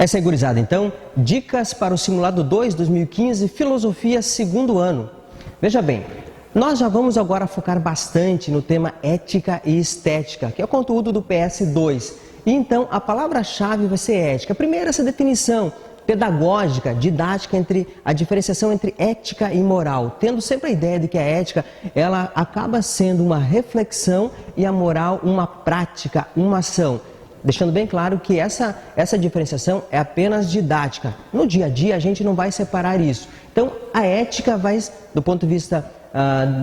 É isso aí, gurizada. Então, dicas para o Simulado 2 2015, Filosofia, segundo ano. Veja bem, nós já vamos agora focar bastante no tema ética e estética, que é o conteúdo do PS2. E então, a palavra-chave vai ser ética. Primeiro, essa definição pedagógica, didática, entre a diferenciação entre ética e moral, tendo sempre a ideia de que a ética ela acaba sendo uma reflexão e a moral uma prática, uma ação. Deixando bem claro que essa diferenciação é apenas didática. No dia a dia a gente não vai separar isso. Então a ética vai, do ponto de vista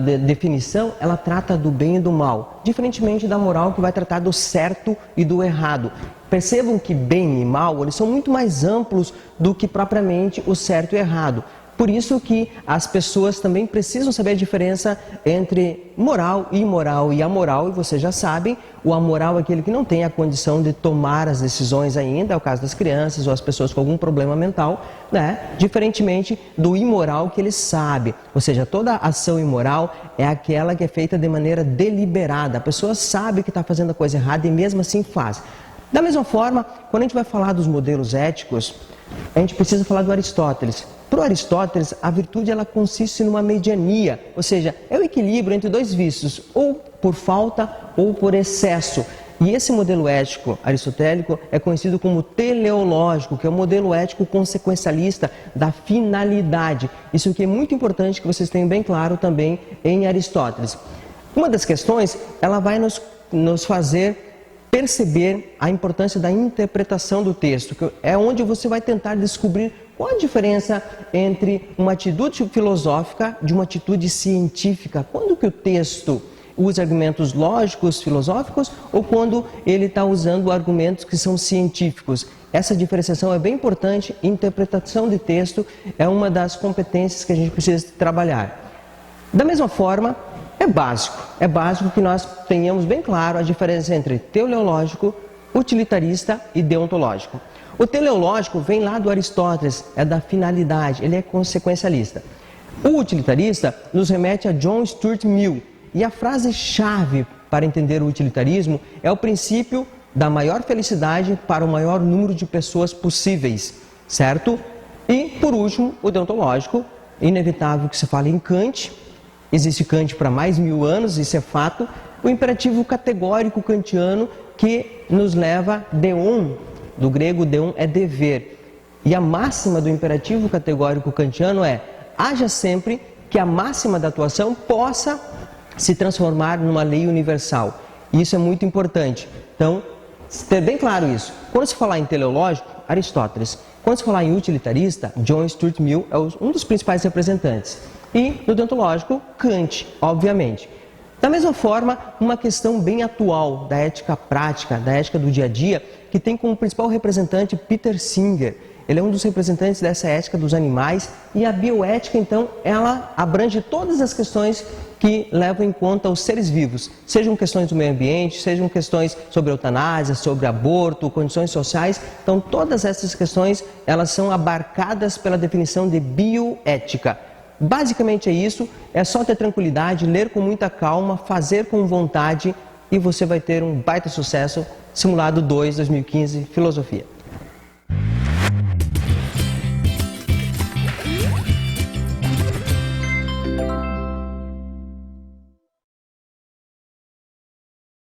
de definição, ela trata do bem e do mal, diferentemente da moral que vai tratar do certo e do errado. Percebam que bem e mal, eles são muito mais amplos do que propriamente o certo e errado. Por isso que as pessoas também precisam saber a diferença entre moral e imoral. E amoral, e vocês já sabem, o amoral é aquele que não tem a condição de tomar as decisões ainda, é o caso das crianças ou as pessoas com algum problema mental, né? Diferentemente do imoral que ele sabe. Ou seja, toda ação imoral é aquela que é feita de maneira deliberada. A pessoa sabe que está fazendo a coisa errada e mesmo assim faz. Da mesma forma, quando a gente vai falar dos modelos éticos, a gente precisa falar do Aristóteles. Para o Aristóteles, a virtude ela consiste numa mediania, ou seja, é o equilíbrio entre dois vícios, ou por falta ou por excesso. E esse modelo ético aristotélico é conhecido como teleológico, que é o modelo ético consequencialista da finalidade. Isso que é muito importante que vocês tenham bem claro também em Aristóteles. Uma das questões, ela vai nos fazer perceber a importância da interpretação do texto, que é onde você vai tentar descobrir qual a diferença entre uma atitude filosófica de uma atitude científica. Quando que o texto usa argumentos lógicos, filosóficos, ou quando ele está usando argumentos que são científicos. Essa diferenciação é bem importante. Interpretação de texto é uma das competências que a gente precisa trabalhar. Da mesma forma, é básico que nós tenhamos bem claro a diferença entre teleológico, utilitarista e deontológico. O teleológico vem lá do Aristóteles, é da finalidade, ele é consequencialista. O utilitarista nos remete a John Stuart Mill, e a frase-chave para entender o utilitarismo é o princípio da maior felicidade para o maior número de pessoas possíveis, certo? E, por último, o deontológico, inevitável que se fale em Kant. Existe Kant para mais de 1000 anos, isso é fato. O imperativo categórico kantiano que nos leva deon, do grego deon é dever. E a máxima do imperativo categórico kantiano é: haja sempre que a máxima da atuação possa se transformar numa lei universal. E isso é muito importante. Então, ter bem claro isso. Quando se falar em teleológico, Aristóteles. Quando se falar em utilitarista, John Stuart Mill é um dos principais representantes. E no deontológico, Kant, obviamente. Da mesma forma, uma questão bem atual da ética prática, da ética do dia a dia, que tem como principal representante Peter Singer. Ele é um dos representantes dessa ética dos animais, e a bioética, então, ela abrange todas as questões que levam em conta os seres vivos, sejam questões do meio ambiente, sejam questões sobre eutanásia, sobre aborto, condições sociais. Então, todas essas questões, elas são abarcadas pela definição de bioética. Basicamente é isso, é só ter tranquilidade, ler com muita calma, fazer com vontade e você vai ter um baita sucesso. Simulado 2 2015, Filosofia.